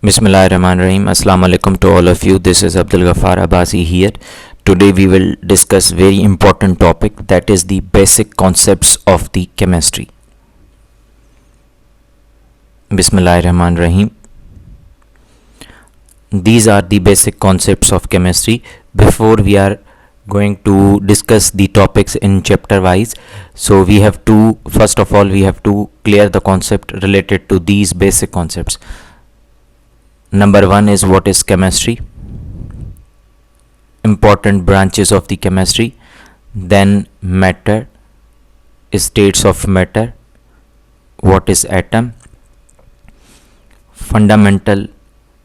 Bismillahirrahmanirrahim. Assalamu alaikum to all of you. This is Abdul Ghaffar Abbasi here. Today we will discuss very important topic, that is the basic concepts of the chemistry. Bismillahirrahmanirrahim. These are the basic concepts of chemistry. Before we are going to discuss the topics in chapter wise, so first of all we have to clear the concept related to these basic concepts. Number one is, what is chemistry? Important branches of the chemistry. Then matter, states of matter, what is atom, fundamental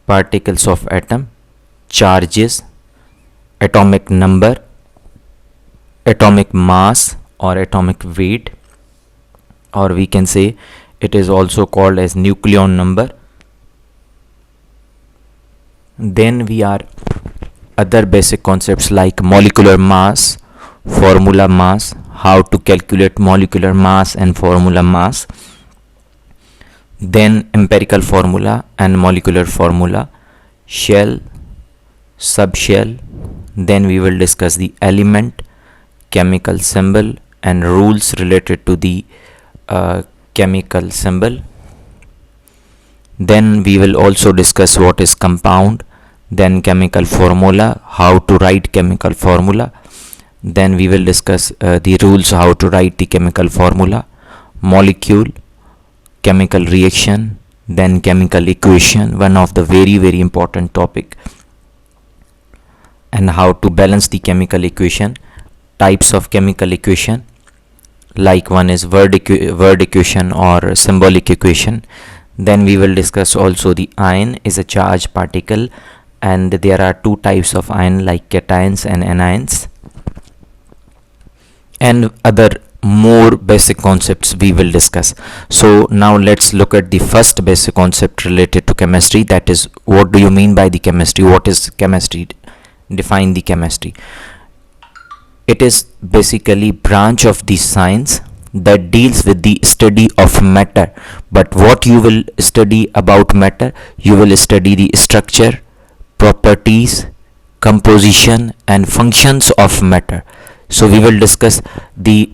particles of atom, charges, atomic number, atomic mass or atomic weight, or we can say it is also called as nucleon number. Then we are other basic concepts like molecular mass, formula mass, how to calculate molecular mass and formula mass. Then empirical formula and molecular formula, shell, subshell. Then we will discuss the element, chemical symbol and rules related to the chemical symbol. Then we will also discuss what is compound, then chemical formula, how to write chemical formula. Then we will discuss the rules how to write the chemical formula, molecule, chemical reaction, then chemical equation, one of the very important topic, and how to balance the chemical equation, types of chemical equation, like one is word equation or symbolic equation. Then we will discuss also the ion is a charged particle, and there are two types of ion like cations and anions, and other more basic concepts we will discuss. So now let's look at the first basic concept related to chemistry, that is, what do you mean by the chemistry? What is chemistry? Define the chemistry. It is basically branch of the science that deals with the study of matter. But what you will study about matter? You will study the structure, properties, composition and functions of matter. So we will discuss the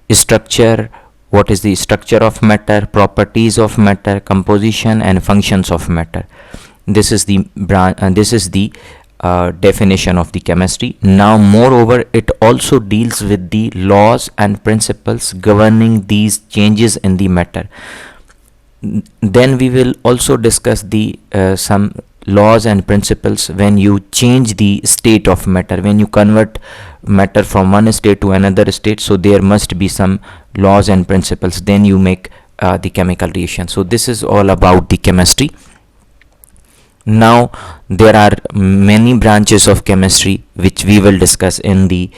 structure, what is the structure of matter, properties of matter, composition and functions of matter. This is the definition of the chemistry. Now moreover, it also deals with the laws and principles governing these changes in the matter. Then we will also discuss the some laws and principles when you change the state of matter, when you convert matter from one state to another state, so there must be some laws and principles, then you make the chemical reaction. So this is all about the chemistry. Now there are many branches of chemistry which we will discuss in the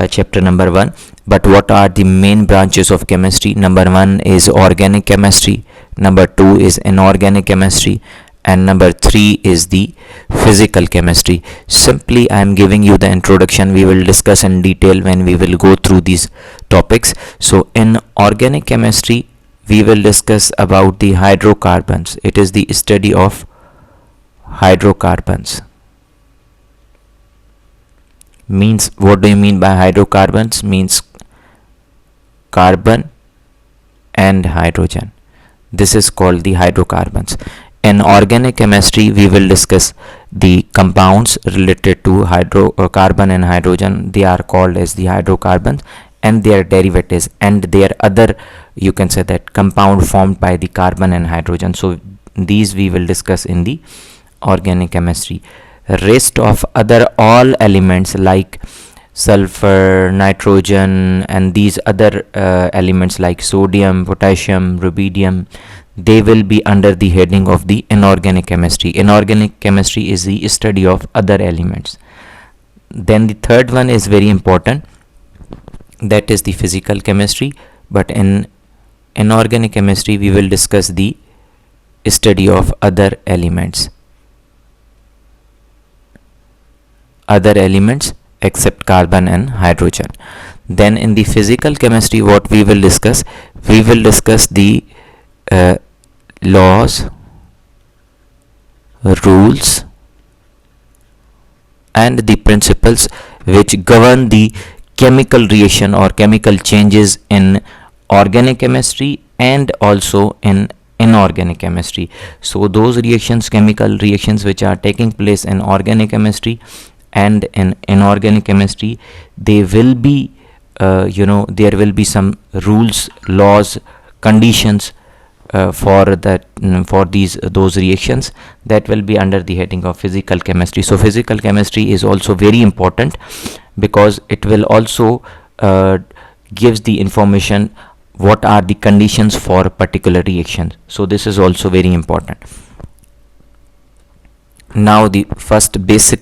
chapter number 1. But what are the main branches of chemistry? Number 1 is organic chemistry, number 2 is inorganic chemistry, and number 3 is the physical chemistry. Simply I am giving you the introduction. We will discuss in detail when we will go through these topics. So in organic chemistry we will discuss about the hydrocarbons. It is the study of hydrocarbons. Means, what do you mean by hydrocarbons? Means carbon and hydrogen. This is called the hydrocarbons. In organic chemistry we will discuss the compounds related to carbon and hydrogen. They are called as the hydrocarbons, and their derivatives and their other, you can say that, compound formed by the carbon and hydrogen. So these we will discuss in the organic chemistry. Rest of other all elements like sulfur, nitrogen and these other elements like sodium, potassium, rubidium, they will be under the heading of the inorganic chemistry. Inorganic chemistry is the study of other elements. Then the third one is very important, that is the physical chemistry. But in inorganic chemistry we will discuss the study of other elements except carbon and hydrogen. Then in the physical chemistry, what we will discuss the laws rules and the principles which govern the chemical reaction or chemical changes in organic chemistry and also in inorganic chemistry. So those reactions, chemical reactions which are taking place in organic chemistry and in inorganic chemistry, they will be there will be some rules, laws, conditions for these those reactions that will be under the heading of physical chemistry. So physical chemistry is also very important because it will also gives the information what are the conditions for particular reactions. So this is also very important. Now the first basic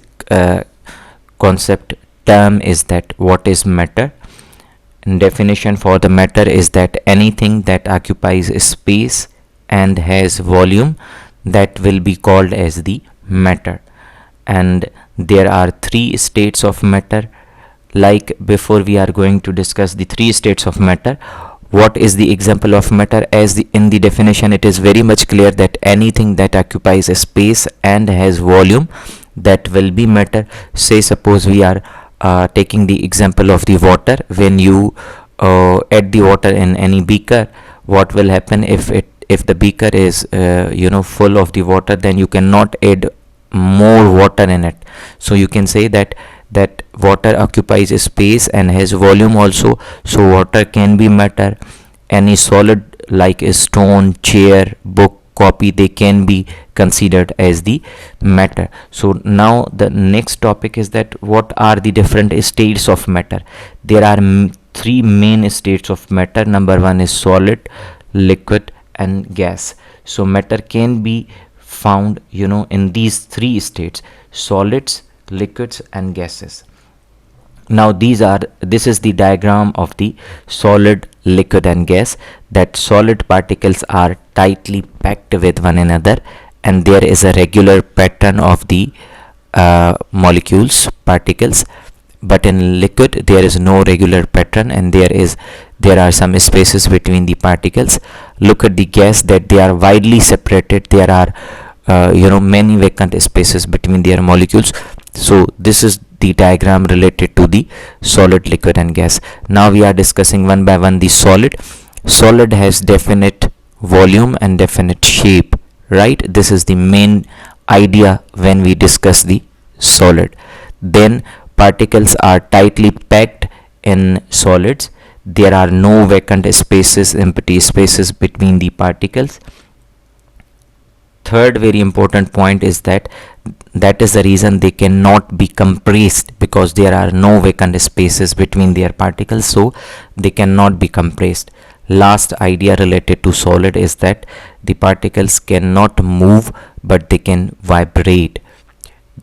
concept term is that what is matter. Definition for the matter is that anything that occupies space and has volume, that will be called as the matter. And there are three states of matter. Like before we are going to discuss the three states of matter, what is the example of matter? In the definition it is very much clear that anything that occupies a space and has volume, that will be matter. Say suppose we are taking the example of the water. When you add the water in any beaker, what will happen if the beaker is full of the water, then you cannot add more water in it. So you can say that water occupies a space and has volume also, so water can be matter. Any solid like a stone, chair, book, copy, they can be considered as the matter. So now the next topic is that what are the different states of matter. There are three main states of matter. Number one is solid, liquid and gas. So matter can be found in these three states: solids, liquids and gases. Now this is the diagram of the solid, liquid and gas. That solid particles are tightly packed with one another and there is a regular pattern of the molecules, particles. But in liquid there is no regular pattern and there are some spaces between the particles. Look at the gas, that they are widely separated. There are many vacant spaces between their molecules. So this is the diagram related to the solid, liquid and gas. Now we are discussing one by one the solid. Solid has definite volume and definite shape, right? This is the main idea when we discuss the solid. Then particles are tightly packed in solids. There are no vacant spaces, empty spaces between the particles. Third very important point is that is the reason they cannot be compressed, because there are no vacant spaces between their particles, so they cannot be compressed. Last idea related to solid is that the particles cannot move but they can vibrate.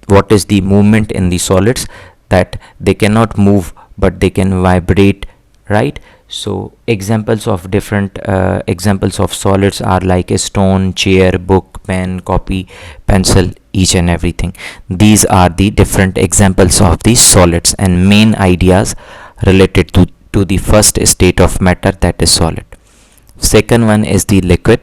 What is the movement in the solids? That they cannot move but they can vibrate, right? So examples of different examples of solids are like a stone, chair, book, pen, copy, pencil, each and everything. These are the different examples of these solids and main ideas related to the first state of matter, that is solid. Second one is the liquid.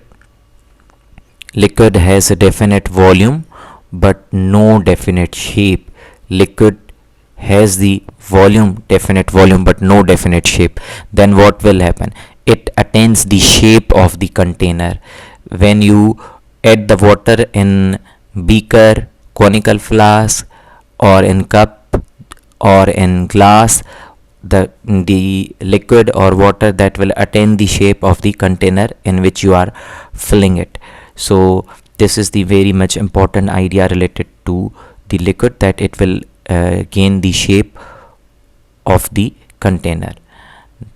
Liquid has a definite volume but no definite shape. Liquid has the volume, definite volume but no definite shape. Then what will happen? It attains the shape of the container. When you add the water in beaker, conical flask or in cup or in glass, the liquid or water that will attain the shape of the container in which you are filling it. So this is the very much important idea related to the liquid, that it will gain the shape of the container.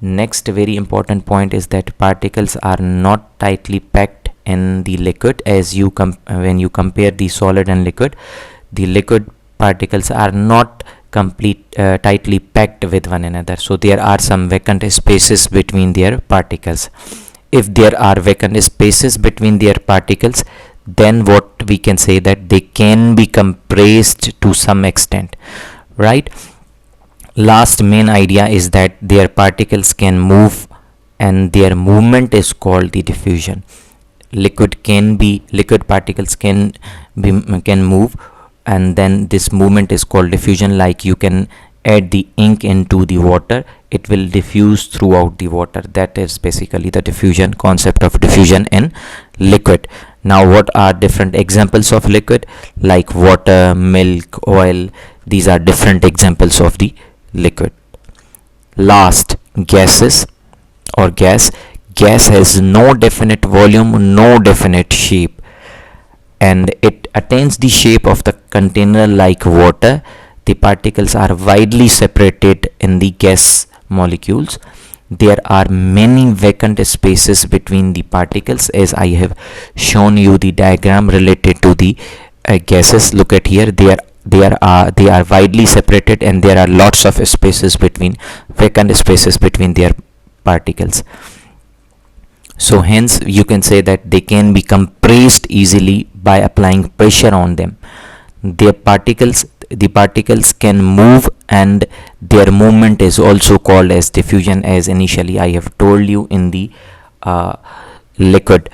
Next very important point is that particles are not tightly packed in the liquid. As you when you compare the solid and liquid, the liquid particles are not tightly packed with one another, so there are some vacant spaces between their particles. If there are vacant spaces between their particles, then what we can say that they can be compressed to some extent, right? Last main idea is that their particles can move and their movement is called the diffusion. Liquid particles can can move, and then this movement is called diffusion. Like you can add the ink into the water, it will diffuse throughout the water. That is basically the diffusion concept of diffusion in liquid. Now what are different examples of liquid? Like water, milk, oil. These are different examples of the liquid. Last, gases or gas. Gas has no definite volume, no definite shape, and it attains the shape of the container like water. The particles are widely separated in the gas molecules. There are many vacant spaces between the particles, as I have shown you the diagram related to the gases. Look at here, they are widely separated, and there are lots of spaces between vacant spaces between their particles. So hence you can say that they can be compressed easily by applying pressure on them. The particles can move, and their movement is also called as diffusion, as initially I have told you in the liquid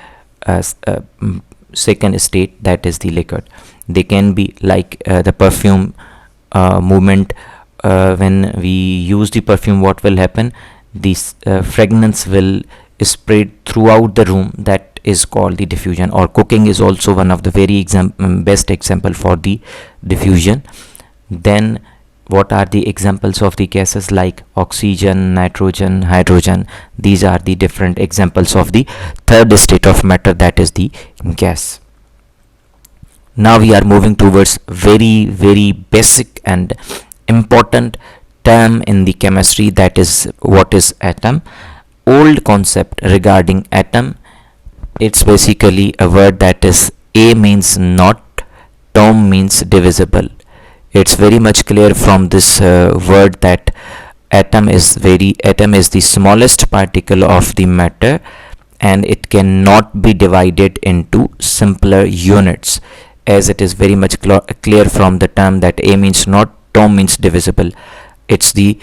second state, that is the liquid. They can be like the perfume movement. When we use the perfume, what will happen? This fragrance will spread throughout the room. That is called the diffusion. Or cooking is also one of the very best example for the diffusion. Then what are the examples of the gases? Like oxygen, nitrogen, hydrogen. These are the different examples of the third state of matter, that is the gas. Now we are moving towards very basic and important term in the chemistry, that is what is atom. Old concept regarding atom, it's basically a word that is A means not, atom means divisible. It's very much clear from this word that atom is the smallest particle of the matter, and it cannot be divided into simpler units, as it is very much clear from the term that A means not, atom means divisible. It's the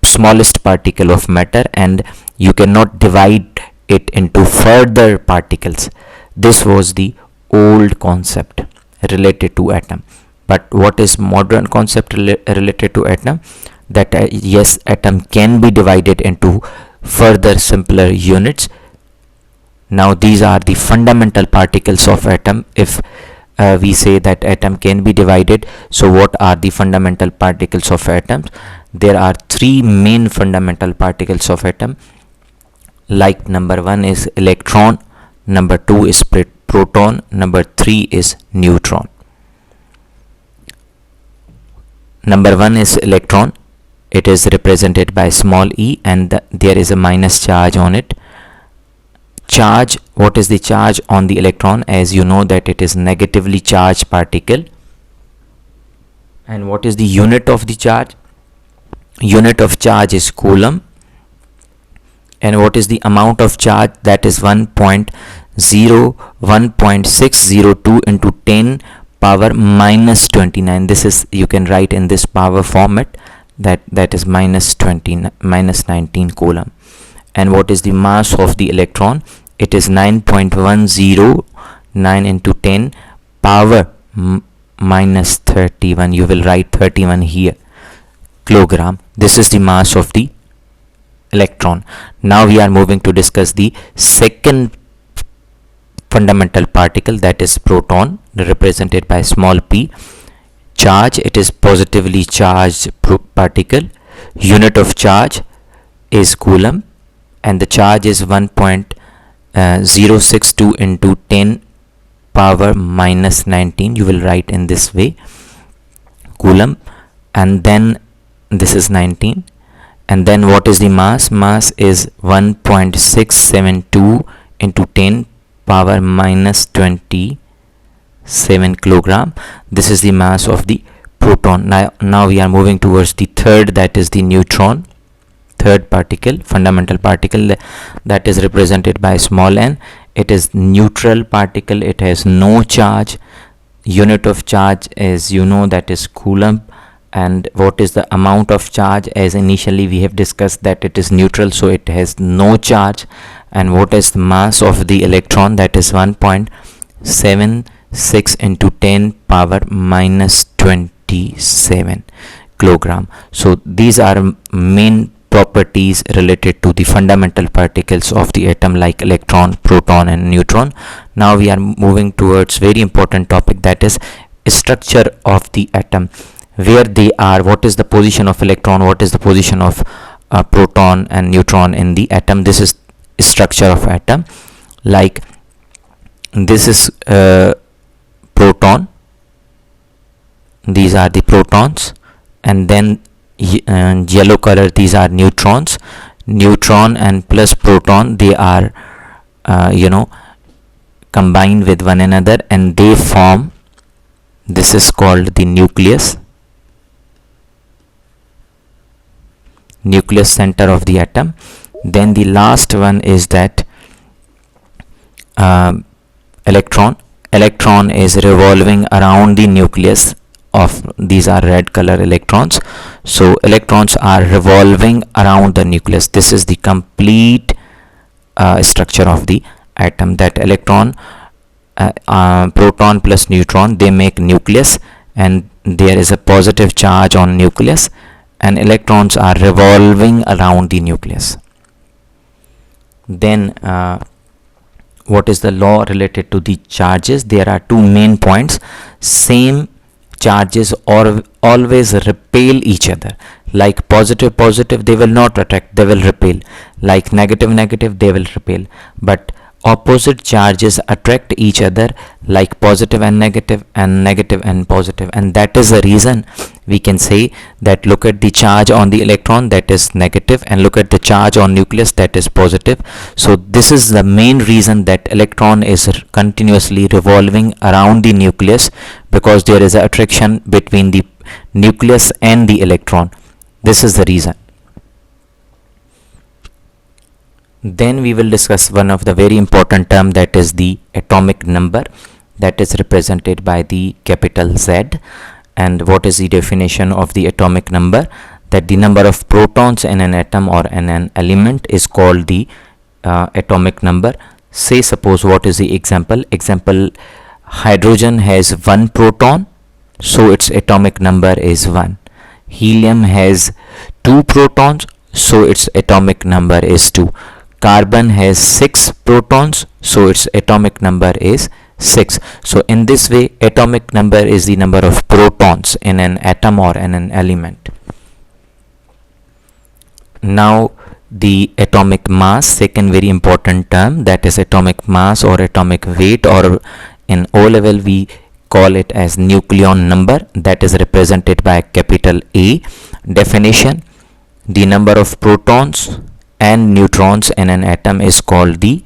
smallest particle of matter, and you cannot divide it into further particles. This was the old concept related to atom. But what is modern concept related to atom? That yes, atom can be divided into further simpler units. Now these are the fundamental particles of atom. If we say that atom can be divided, so what are the fundamental particles of atoms? There are three main fundamental particles of atom. Like number 1 is electron, number 2 is proton, number 3 is neutron. Number 1 is electron. It is represented by small e, and there is a minus charge on it. Charge, what is the charge on the electron? As you know that it is negatively charged particle. And what is the unit of the charge? Unit of charge is coulomb. And what is the amount of charge? That is 1.602 into 10 power minus 29. This is, you can write in this power format, that is minus 19 coulomb. And what is the mass of the electron? It is 9.109 into 10 power minus 31. You will write 31 here, kilogram. This is the mass of the electron. Now we are moving to discuss the second fundamental particle, that is proton, represented by small p. Charge, it is positively charged particle. Unit of charge is coulomb, and the charge is 1.062 into 10 power minus 19. You will write in this way, coulomb, and then this is 19. And then what is the mass? Mass is 1.672 into 10 power minus 27 kilogram. This is the mass of the proton. Now we are moving towards the third, that is the neutron. Third particle, fundamental particle, that is represented by small n. It is neutral particle. It has no charge. Unit of charge, as you know, that is coulomb. And what is the amount of charge? As initially we have discussed that it is neutral, so it has no charge. And what is the mass of the electron? That is 1.0 7 6 into 10 power minus 27 kilogram. So these are main properties related to the fundamental particles of the atom, like electron, proton and neutron. Now we are moving towards very important topic, that is structure of the atom, where they are, what is the position of electron, what is the position of proton and neutron in the atom. This is structure of atom. Like this is proton, these are the protons, and then yellow color, these are neutrons. Neutron and plus proton, they are combined with one another and they form, this is called the nucleus center of the atom. Then the last one is that electron is revolving around the nucleus of, these are red color electrons. So electrons are revolving around the nucleus. This is the complete structure of the atom, that electron, proton plus neutron, they make nucleus, and there is a positive charge on nucleus, and electrons are revolving around the nucleus. Then what is the law related to the charges? There are two main points. Same charges or always repel each other. Like positive they will not attract, they will repel. Like negative they will repel. But opposite charges attract each other, like positive and negative and positive, and that is the reason we can say that look at the charge on the electron, that is negative, and look at the charge on nucleus, that is positive. So this is the main reason that electron is continuously revolving around the nucleus, because there is an attraction between the nucleus and the electron. This is the reason. Then we will discuss one of the very important term, that is the atomic number, that is represented by the capital Z. And what is the definition of the atomic number? That the number of protons in an atom or in an element is called the atomic number. Say suppose, what is the example? Hydrogen has 1 proton, so its atomic number is 1. Helium has 2 protons, so its atomic number is 2. Carbon has 6 protons, so its atomic number is 6. So in this way, atomic number is the number of protons in an atom or in an element. Now the atomic mass, second very important term, that is atomic mass or atomic weight, or in O level we call it as nucleon number, that is represented by capital A. Definition: the number of protons and neutrons in an atom is called the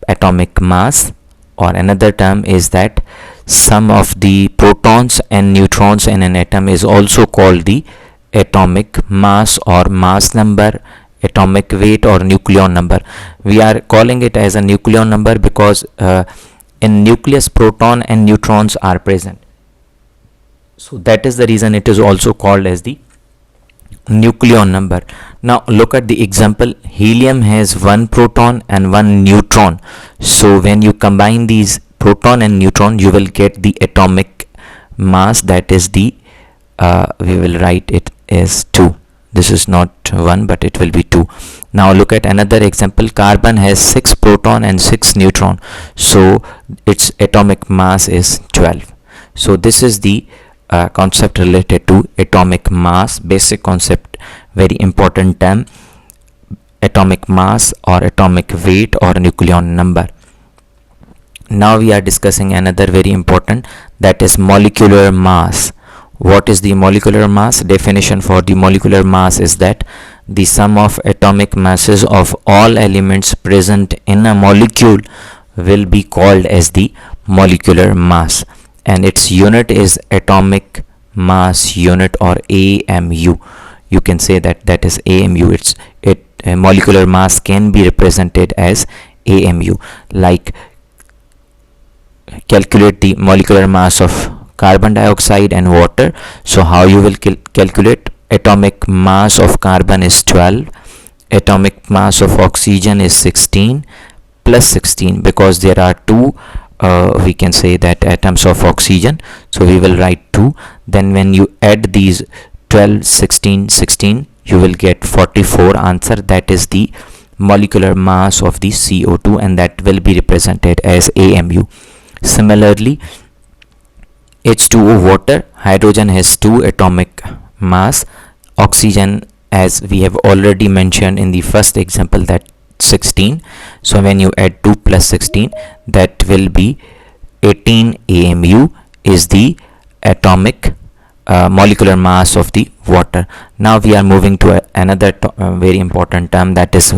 atomic mass, or another term is that sum of the protons and neutrons in an atom is also called the atomic mass or mass number, atomic weight or nucleon number. We are calling it as a nucleon number because in nucleus proton and neutrons are present, so that is the reason it is also called as the nucleon number. Now look at the example. Helium has 1 proton and 1 neutron, so when you combine these proton and neutron, you will get the atomic mass, that is the we will write it as 2. This is not 1 but it will be 2. Now look at another example. Carbon has 6 proton and 6 neutron, so its atomic mass is 12. So this is the concept related to atomic mass, basic concept, very important term, atomic mass or atomic weight or nucleon number. Now we are discussing another very important, that is molecular mass. What is the molecular mass? Definition for the molecular mass is that the sum of atomic masses of all elements present in a molecule will be called as the molecular mass, and its unit is atomic mass unit or AMU. You can say that is AMU. Molecular mass can be represented as AMU. Like calculate the molecular mass of carbon dioxide and water. So how you will calculate? Atomic mass of carbon is 12, atomic mass of oxygen is 16 plus 16, because there are two we can say that atoms of oxygen, so we will write 2. Then when you add these 12, 16, 16, you will get 44 answer. That is the molecular mass of the CO2, and that will be represented as AMU. Similarly, H2O water, hydrogen has 2 atomic mass, oxygen, as we have already mentioned in the first example, that 16. So when you add 2 plus 16, that will be 18 AMU is the atomic molecular mass of the water. Now we are moving to another very important term, that is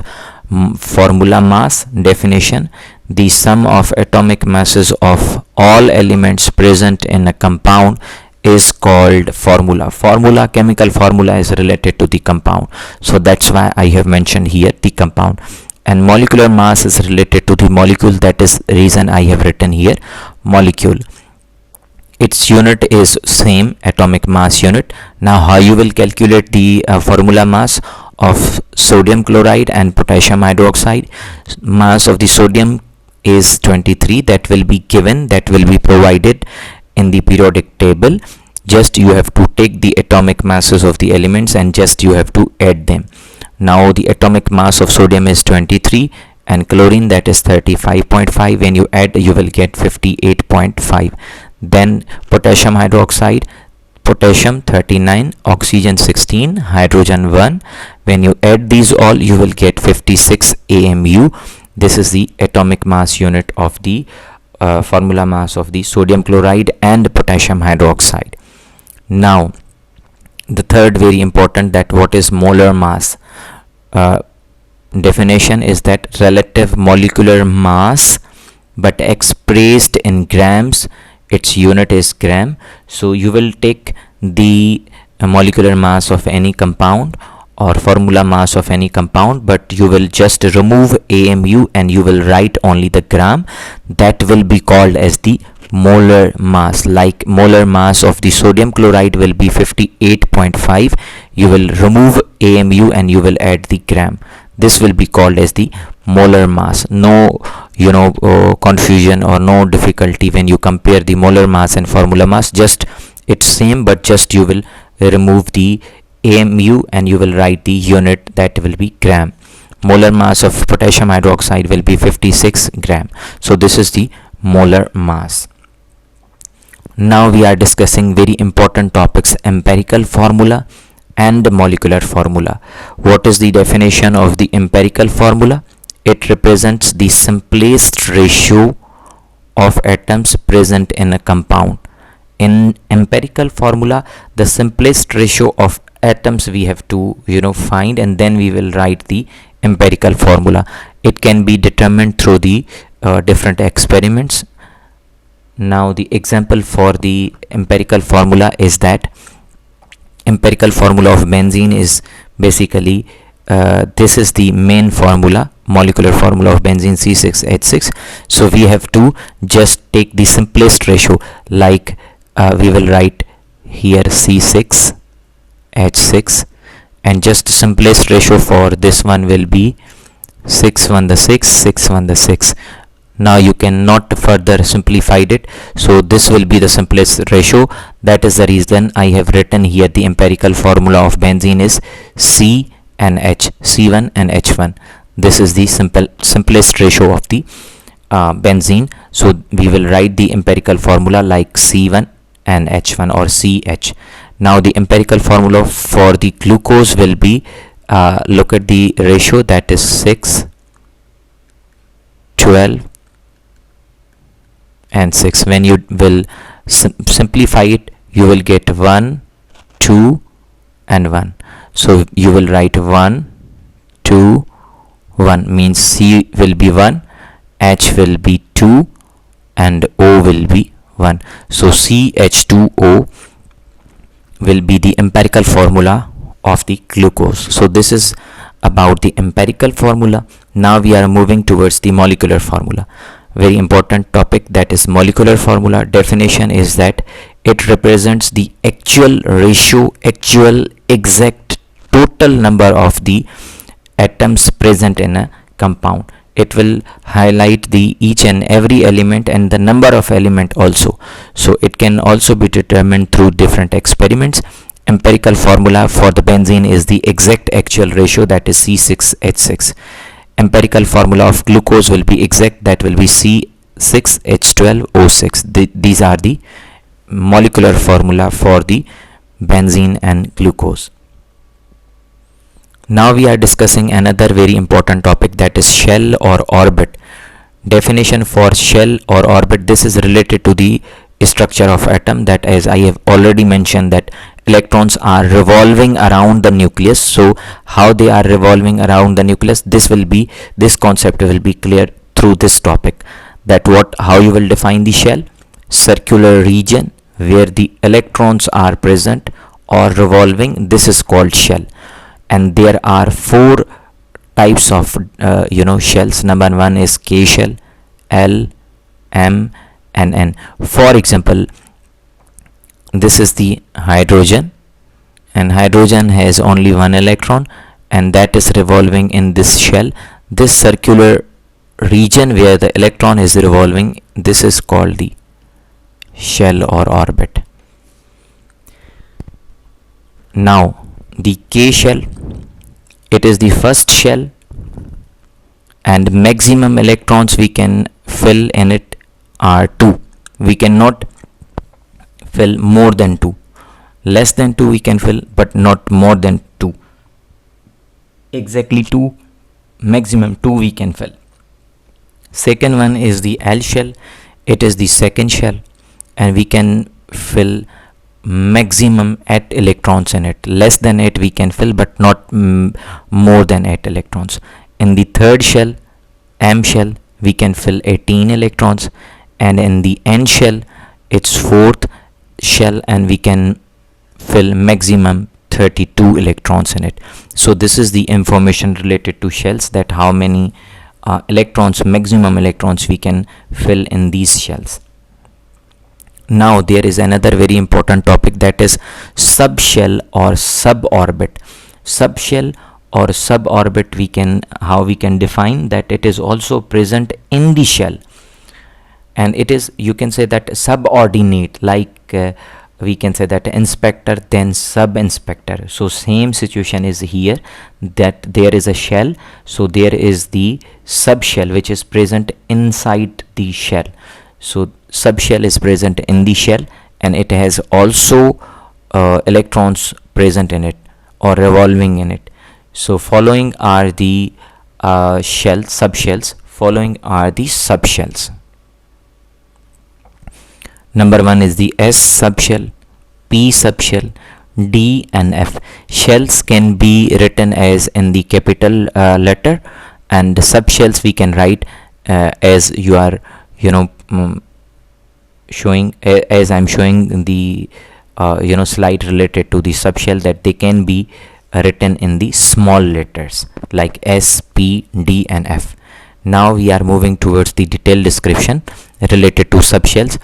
formula mass. Definition: the sum of atomic masses of all elements present in a compound is called formula. Chemical formula is related to the compound, so that's why I have mentioned here the compound. And molecular mass is related to the molecule, that is reason I have written here molecule. Its unit is same, atomic mass unit. Now how you will calculate the formula mass of sodium chloride and potassium hydroxide? Mass of the sodium is 23, that will be given, that will be provided in the periodic table. Just you have to take the atomic masses of the elements and just you have to add them. Now the atomic mass of sodium is 23 and chlorine, that is 35.5. when you add, you will get 58.5. Then potassium hydroxide, potassium 39, oxygen 16, hydrogen 1. When you add these all, you will get 56 AMU. This is the atomic mass unit of the formula mass of the sodium chloride and potassium hydroxide. Now the third very important, that what is molar mass? Definition is that relative molecular mass but expressed in grams. Its unit is gram. So you will take the molecular mass of any compound or formula mass of any compound, but you will just remove AMU and you will write only the gram. That will be called as the molar mass. Like molar mass of the sodium chloride will be 58.5. You will remove AMU and you will add the gram. This will be called as the molar mass. No confusion or no difficulty when you compare the molar mass and formula mass. Just it's same, but just you will remove the AMU and you will write the unit, that will be gram. Molar mass of potassium hydroxide will be 56 gram. So this is the molar mass. Now we are discussing very important topics: empirical formula and molecular formula. What is the definition of the empirical formula? It represents the simplest ratio of atoms present in a compound. In empirical formula, the simplest ratio of atoms we have to find, and then we will write the empirical formula. It can be determined through the different experiments. Now the example for the empirical formula is that empirical formula of benzene is basically this is the main formula, molecular formula of benzene, C6H6. So we have to just take the simplest ratio, like we will write here C6H6, and just simplest ratio for this one will be 6:6, 6:6. Now you cannot further simplify it, so this will be the simplest ratio. That is the reason I have written here the empirical formula of benzene is C and H, C1 and H1. This is the simplest ratio of the benzene. So we will write the empirical formula like C1 and H1 or CH. Now the empirical formula for the glucose will be look at the ratio, that is 6, 12 and 6. When you will simplify it, you will get 1, 2 and 1. So you will write 1, 2, 1, means C will be 1, H will be 2 and O will be 1. So CH2O will be the empirical formula of the glucose. So this is about the empirical formula. Now we are moving towards the molecular formula. Very important topic, that is molecular formula. Definition is that it represents the actual ratio, actual exact total number of the atoms present in a compound. it will highlight the each and every element and the number of element also. So it can also be determined through different experiments. Empirical formula for the benzene is the exact actual ratio, that is C6H6. Empirical formula of glucose will be exact, that will be C6H12O6. These are the molecular formula for the benzene and glucose. Now we are discussing another very important topic, that is shell or orbit. Definition for shell or orbit: this is related to the structure of atom, that as I have already mentioned that electrons are revolving around the nucleus. So how they are revolving around the nucleus, this concept will be clear through this topic. That how you will define the shell: circular region where the electrons are present or revolving, this is called shell. And there are four types of shells. Number one is K shell, L, M and N. For example, this is the hydrogen, and hydrogen has only one electron, and that is revolving in this shell. This circular region where the electron is revolving, this is called the shell or orbit. Now the K shell, it is the first shell, and maximum electrons we can fill in it are 2. We cannot fill more than 2. Less than 2 we can fill, but not more than 2. Exactly 2, maximum 2 we can fill. Second one is the L shell. It is the second shell, and we can fill maximum 8 electrons in it. Less than 8 we can fill, but not more than 8 electrons. In the third shell, M shell, we can fill 18 electrons, and in the N shell, it's fourth shell, and we can fill maximum 32 electrons in it. So this is the information related to shells, that how many maximum electrons we can fill in these shells. Now there is another very important topic, that is subshell or suborbit. Subshell or suborbit, how we can define that: it is also present in the shell, and it is, you can say that, subordinate, like we can say that inspector then sub inspector. So same situation is here, that there is a shell, so there is the subshell which is present inside the shell. So subshell is present in the shell, and it has also electrons present in it or revolving in it. So following are the subshells. Following are the subshells. Number one is the S subshell, P subshell, D and F. Shells can be written as in the capital letter, and subshells we can write as you are showing, as I'm showing the slide related to the subshell, that they can be written in the small letters like S, P, D and F. Now we are moving towards the detailed description related to subshells.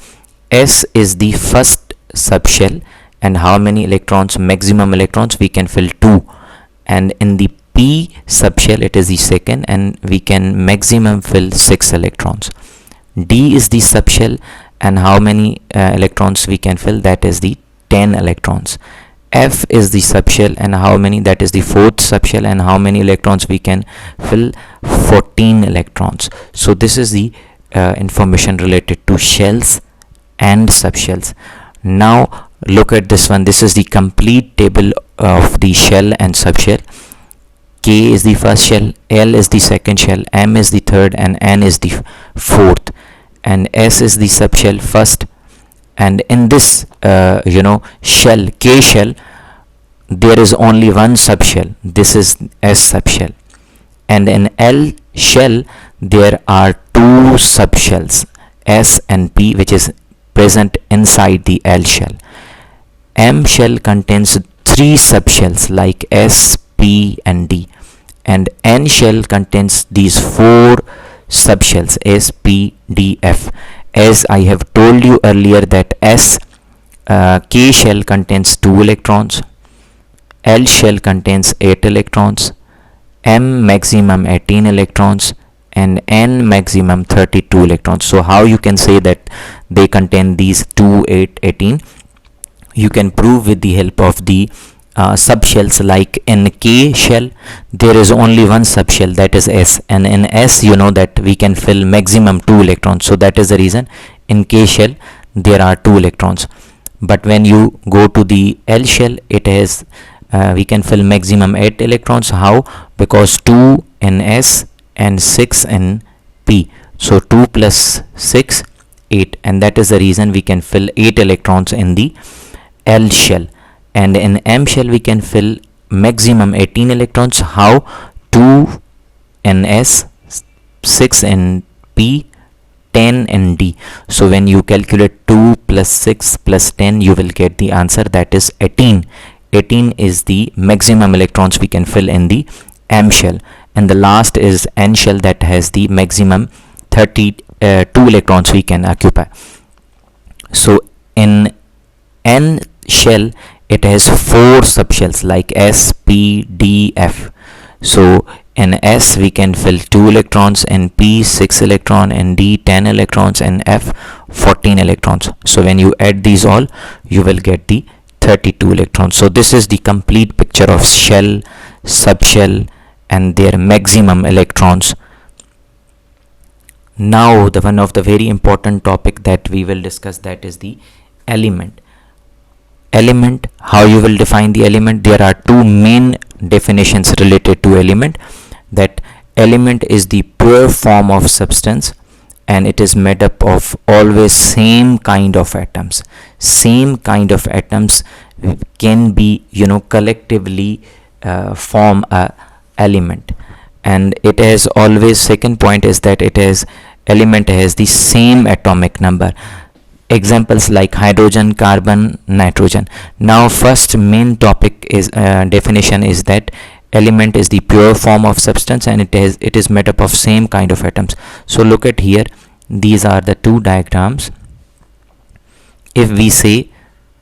S is the first subshell, and how many electrons, maximum electrons we can fill 2. And in the P subshell, it is the second, and we can maximum fill 6 electrons. D is the subshell, and how many electrons we can fill, that is the 10 electrons. F is the subshell, and how many, that is the fourth subshell, and how many electrons we can fill, 14 electrons. So this is the information related to shells and subshells. Now look at this one. This is the complete table of the shell and subshell. K is the first shell, L is the second shell, M is the third, and N is the fourth, and S is the subshell first. And in this shell, K shell, there is only one subshell, this is S subshell. And in L shell, there are 2 subshells, S and P, which is present inside the L shell. M shell contains 3 subshells like S, P and D, and N shell contains these 4 subshells, S, P, D, F. As I have told you earlier that K shell contains 2 electrons, L shell contains 8 electrons, M maximum 18 electrons, and n maximum 32 electrons. So how you can say that they contain these 2, 8, 18? You can prove with the help of the subshells. Like in K shell there is only one subshell, that is S, and in S you know that we can fill maximum 2 electrons. So that is the reason in K shell there are 2 electrons. But when you go to the L shell, it has we can fill maximum 8 electrons. How? Because 2 in S and 6 in P. So 2 plus 6, 8, and that is the reason we can fill 8 electrons in the L shell. And in M shell we can fill maximum 18 electrons. How? 2 in S, 6 in P, 10 in D. So when you calculate 2 plus 6 plus 10, you will get the answer, that is 18. 18 is the maximum electrons we can fill in the M shell. And the last is N shell, that has the maximum 32 electrons we can occupy. So in N shell it has 4 subshells like S, P, D, F. So in S we can fill 2 electrons, in P 6 electron, in D 10 electrons, and F 14 electrons. So when you add these all, you will get the 32 electrons. So this is the complete picture of shell, subshell, and their maximum electrons. Now the one of the very important topic that we will discuss, that is the element. Element, how you will define the element? There are two main definitions related to element. That element is the pure form of substance, and it is made up of always same kind of atoms. Same kind of atoms can be, collectively form a element. And it has always, second point is that element has the same atomic number. Examples like hydrogen, carbon, nitrogen. Now first main topic is definition is that element is the pure form of substance, and it is made up of same kind of atoms. So look at here, these are the two diagrams. If we say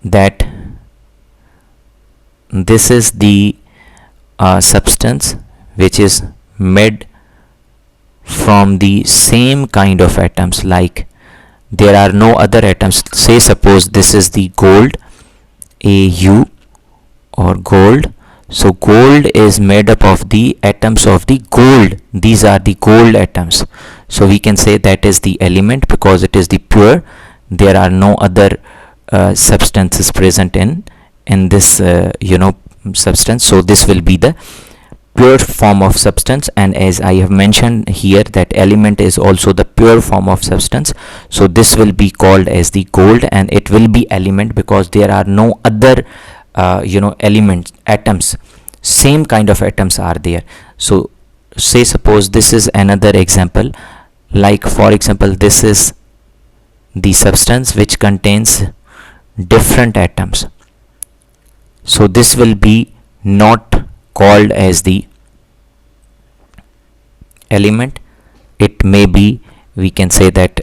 that this is the substance which is made from the same kind of atoms, like there are no other atoms. Say suppose this is the gold, Au, or gold. So gold is made up of the atoms of the gold. These are the gold atoms. So we can say that is the element because it is the pure. There are no other substances present in this substance. So this will be the pure form of substance. And as I have mentioned here, that element is also the pure form of substance. So this will be called as the gold, and it will be element because there are no other elements, atoms, same kind of atoms are there. So say suppose this is another example, like for example this is the substance which contains different atoms. So this will be not called as the element. It may be, we can say that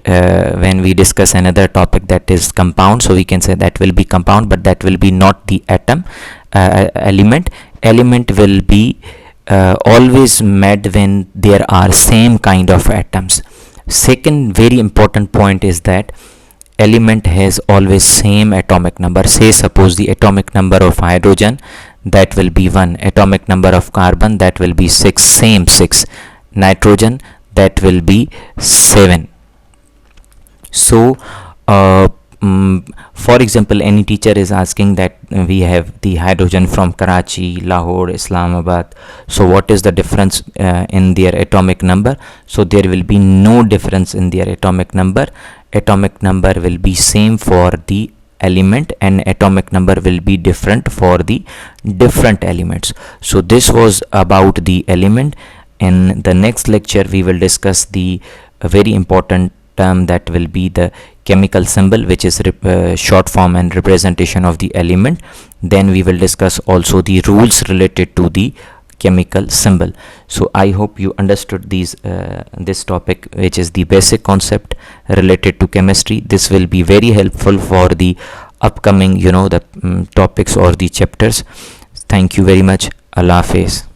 when we discuss another topic, that is compound, so we can say that will be compound, but that will be not the element. Element will be always made when there are same kind of atoms. Second very important point is that element has always same atomic number. Say suppose the atomic number of hydrogen, that will be 1. Atomic number of carbon, that will be 6, same 6. Nitrogen, that will be 7. So for example, any teacher is asking that we have the hydrogen from Karachi, Lahore, Islamabad, so what is the difference in their atomic number? So there will be no difference in their atomic number. Atomic number will be same for the element, and atomic number will be different for the different elements. So this was about the element. In the next lecture we will discuss the very important term, that will be the chemical symbol, which is short form and representation of the element. Then we will discuss also the rules related to the chemical symbol. So I hope you understood this topic, which is the basic concept related to chemistry. This will be very helpful for the upcoming topics or the chapters. Thank you very much. Allah Hafiz.